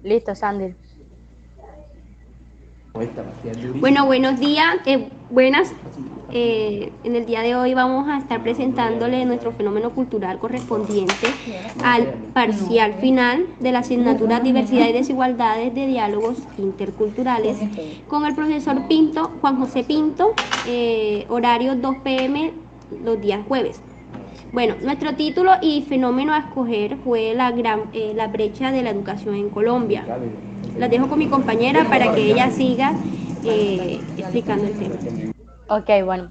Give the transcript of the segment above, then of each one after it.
Listo, Sandy. Bueno, buenos días, buenas. En el día de hoy vamos a estar presentándole nuestro fenómeno cultural correspondiente al parcial final de la asignatura Diversidad y Desigualdades de Diálogos Interculturales con el profesor Pinto, Juan José Pinto, horario 2 p.m. los días jueves. Bueno, nuestro título y fenómeno a escoger fue la brecha de la educación en Colombia. Las dejo con mi compañera para que ella siga explicando el tema. Ok, bueno.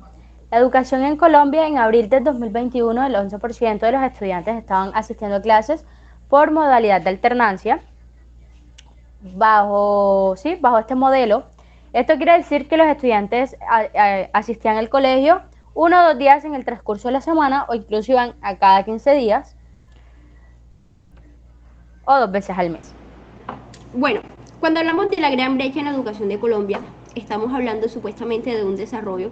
La educación en Colombia en abril del 2021, el 11% de los estudiantes estaban asistiendo a clases por modalidad de alternancia. Bajo este modelo, esto quiere decir que los estudiantes asistían al colegio 1 o 2 días en el transcurso de la semana o incluso iban a cada 15 días o 2 veces al mes. Bueno, cuando hablamos de la gran brecha en la educación de Colombia, estamos hablando supuestamente de un desarrollo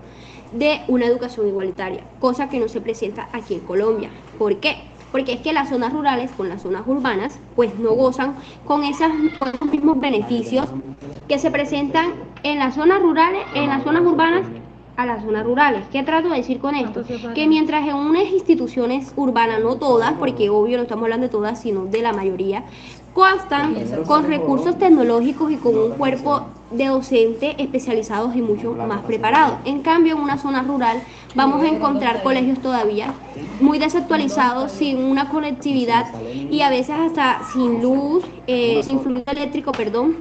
de una educación igualitaria, cosa que no se presenta aquí en Colombia. ¿Por qué? Porque es que las zonas rurales con las zonas urbanas pues no gozan con esos mismos beneficios que se presentan en las zonas rurales, en las zonas urbanas a las zonas rurales. ¿Qué trato de decir con esto? Que mientras en unas instituciones urbanas, no todas, porque obvio no estamos hablando de todas, sino de la mayoría, constan con recursos tecnológicos y con un cuerpo de docentes especializados y mucho más preparados. En cambio, en una zona rural vamos a encontrar colegios todavía muy desactualizados, sin una conectividad y a veces hasta sin luz, sin fluido eléctrico, perdón,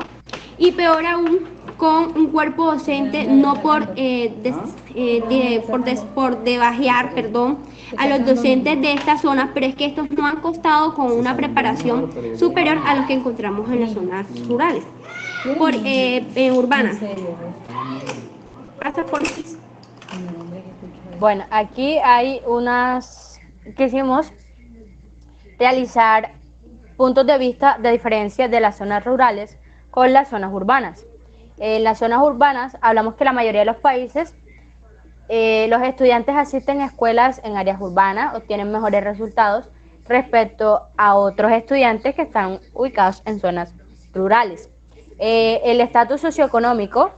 y peor aún con un cuerpo docente no por debajear, perdón, a los docentes de esta zona, pero es que estos no han costado con una preparación superior a los que encontramos en las zonas rurales, urbanas. Hasta por Bueno, aquí hay quisimos realizar puntos de vista de diferencia de las zonas rurales con las zonas urbanas. En las zonas urbanas hablamos que la mayoría de los países los estudiantes asisten a escuelas en áreas urbanas, obtienen mejores resultados respecto a otros estudiantes que están ubicados en zonas rurales. El estatus socioeconómico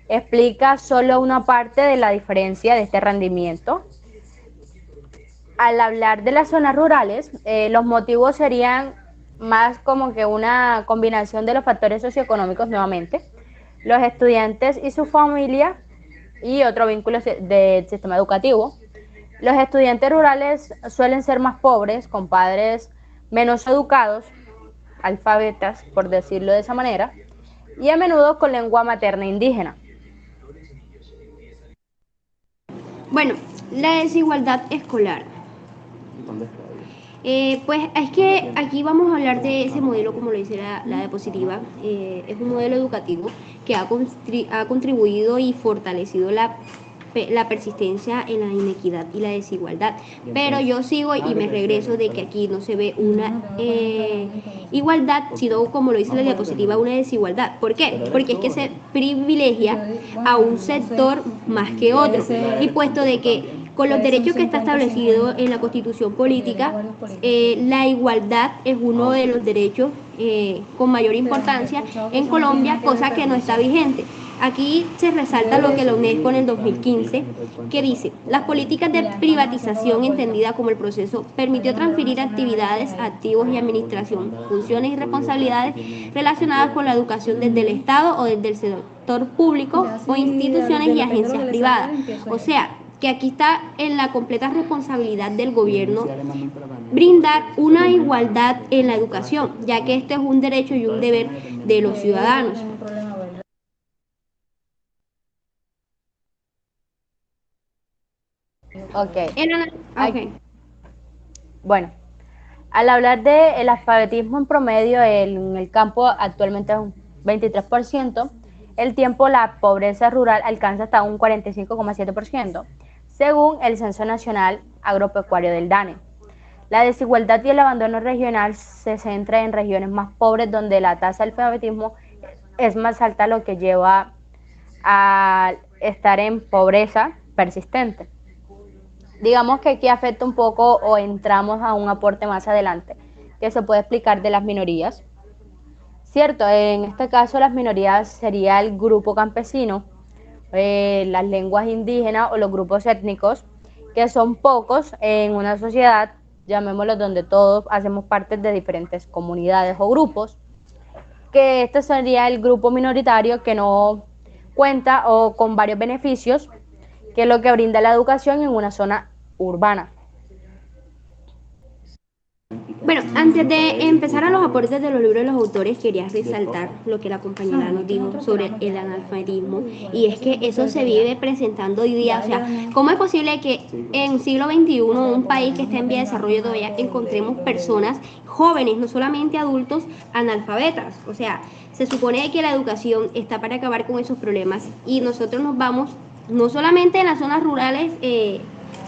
explica solo una parte de la diferencia de este rendimiento. Al hablar de las zonas rurales, los motivos serían más como que una combinación de los factores socioeconómicos nuevamente, los estudiantes y su familia y otro vínculo del sistema educativo. Los estudiantes rurales suelen ser más pobres, con padres menos educados, alfabetas, por decirlo de esa manera, y a menudo con lengua materna indígena. Bueno, la desigualdad escolar. Pues es que aquí vamos a hablar de ese modelo, como lo dice la diapositiva. Es un modelo educativo que ha contribuido y fortalecido la persistencia en la inequidad y la desigualdad. Pero yo sigo y me regreso de que aquí no se ve una igualdad, sino como lo dice la diapositiva, una desigualdad. ¿Por qué? Porque es que se privilegia a un sector más que otro. Y puesto de que con los derechos que está establecido en la Constitución política, la igualdad es uno de los derechos con mayor importancia en Colombia, cosa que no está vigente. Aquí se resalta lo que la UNESCO en el 2015, que dice, las políticas de privatización entendida como el proceso permitió transferir actividades, activos y administración, funciones y responsabilidades relacionadas con la educación desde el Estado o desde el sector público o instituciones y agencias privadas. O sea, que aquí está en la completa responsabilidad del gobierno brindar una igualdad en la educación, ya que este es un derecho y un deber de los ciudadanos. Ok. Okay. Bueno, al hablar del alfabetismo en promedio en el campo actualmente es un 23%, el tiempo la pobreza rural alcanza hasta un 45,7%, según el Censo Nacional Agropecuario del DANE. La desigualdad y el abandono regional se centra en regiones más pobres donde la tasa de alfabetismo es más alta, lo que lleva a estar en pobreza persistente. Digamos que aquí afecta un poco o entramos a un aporte más adelante que se puede explicar de las minorías. Cierto, en este caso las minorías sería el grupo campesino, las lenguas indígenas o los grupos étnicos, que son pocos en una sociedad, llamémoslo, donde todos hacemos parte de diferentes comunidades o grupos, que este sería el grupo minoritario que no cuenta o con varios beneficios, que es lo que brinda la educación en una zona urbana. Bueno, antes de empezar a los aportes de los libros de los autores, quería resaltar lo que la compañera nos dijo sobre el analfabetismo, y es que eso se vive presentando hoy día. O sea, ¿cómo es posible que en siglo XXI, un país que está en vía de desarrollo, todavía encontremos personas jóvenes, no solamente adultos, analfabetas? O sea, se supone que la educación está para acabar con esos problemas, y nosotros nos vamos no solamente en las zonas rurales,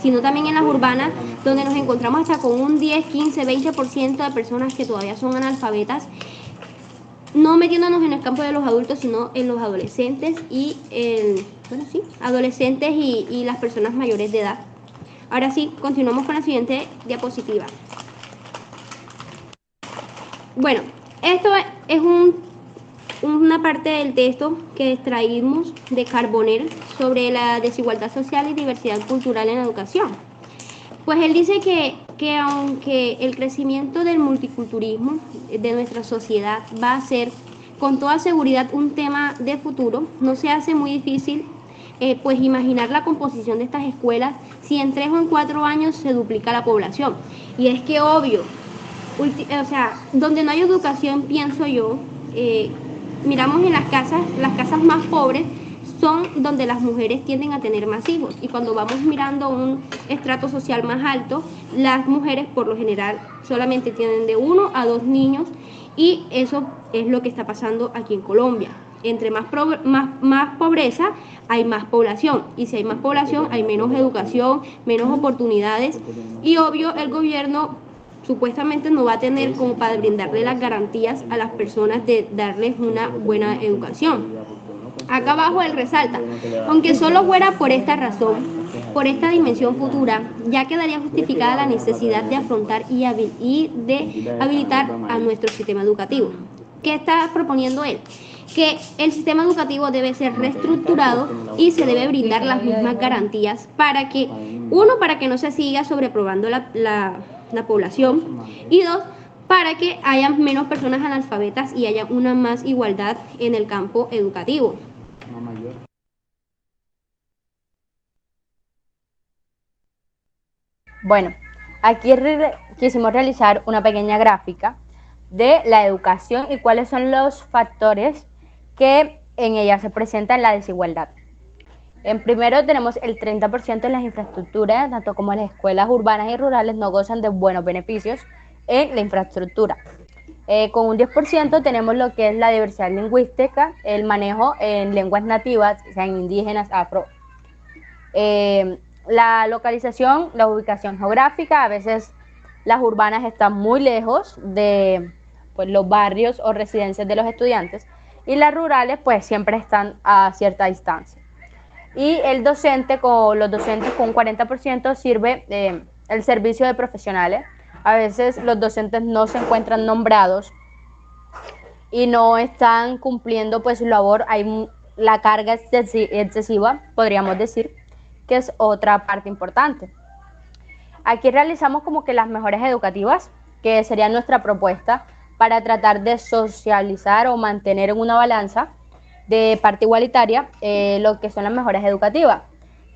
sino también en las urbanas, donde nos encontramos hasta con un 10, 15, 20% de personas que todavía son analfabetas, no metiéndonos en el campo de los adultos, sino en los adolescentes y adolescentes y las personas mayores de edad. Ahora sí, continuamos con la siguiente diapositiva. Bueno, esto es una parte del texto que extraímos de Carbonell sobre la desigualdad social y diversidad cultural en la educación. Pues él dice que aunque el crecimiento del multiculturalismo de nuestra sociedad va a ser con toda seguridad un tema de futuro, no se hace muy difícil pues imaginar la composición de estas escuelas si en 3 o en 4 años se duplica la población. Y es que obvio, o sea, donde no hay educación, pienso yo, miramos en las casas más pobres son donde las mujeres tienden a tener más hijos, y cuando vamos mirando un estrato social más alto, las mujeres por lo general solamente tienen de 1 a 2 niños, y eso es lo que está pasando aquí en Colombia. Entre más pobreza hay más población, y si hay más población hay menos educación, menos oportunidades, y obvio el gobierno supuestamente no va a tener como para brindarle las garantías a las personas de darles una buena educación. Acá abajo él resalta, aunque solo fuera por esta razón, por esta dimensión futura, ya quedaría justificada la necesidad de afrontar y de habilitar a nuestro sistema educativo. ¿Qué está proponiendo él? Que el sistema educativo debe ser reestructurado y se debe brindar las mismas garantías para que, uno, para que no se siga sobreprobando la población, y dos, para que haya menos personas analfabetas y haya una más igualdad en el campo educativo. Bueno, aquí quisimos realizar una pequeña gráfica de la educación y cuáles son los factores que en ella se presentan la desigualdad. En primero tenemos el 30% de las infraestructuras, tanto como las escuelas urbanas y rurales no gozan de buenos beneficios en la infraestructura. Con un 10% tenemos lo que es la diversidad lingüística, el manejo en lenguas nativas, sean indígenas, afro. La localización, la ubicación geográfica, a veces las urbanas están muy lejos de pues, los barrios o residencias de los estudiantes, y las rurales pues siempre están a cierta distancia. Y los docentes con un 40% sirve el servicio de profesionales. A veces los docentes no se encuentran nombrados y no están cumpliendo pues su labor. Hay la carga excesiva, podríamos decir, que es otra parte importante. Aquí realizamos como que las mejores educativas, que sería nuestra propuesta para tratar de socializar o mantener en una balanza de parte igualitaria lo que son las mejores educativas.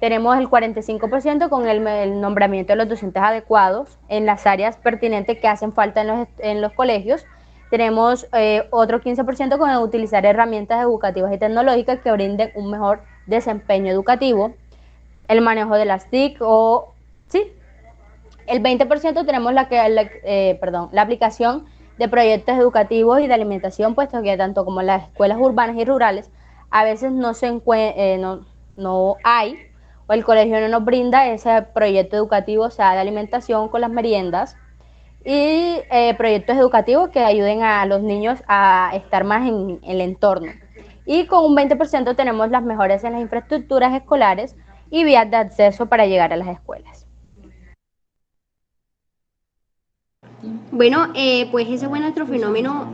Tenemos el 45% con el nombramiento de los docentes adecuados en las áreas pertinentes que hacen falta en los colegios. Tenemos otro 15% con el utilizar herramientas educativas y tecnológicas que brinden un mejor desempeño educativo. El manejo de las TIC el 20% tenemos la aplicación de proyectos educativos y de alimentación, puesto que tanto como las escuelas urbanas y rurales a veces no hay, o el colegio no nos brinda ese proyecto educativo, o sea, de alimentación con las meriendas, y proyectos educativos que ayuden a los niños a estar más en el entorno. Y con un 20% tenemos las mejores en las infraestructuras escolares y vías de acceso para llegar a las escuelas. Bueno, pues ese fue nuestro fenómeno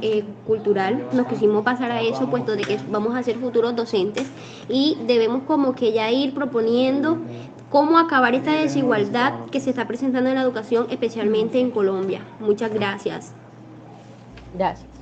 cultural. Nos quisimos pasar a eso, puesto de que vamos a ser futuros docentes y debemos como que ya ir proponiendo cómo acabar esta desigualdad que se está presentando en la educación, especialmente en Colombia. Muchas gracias. Gracias.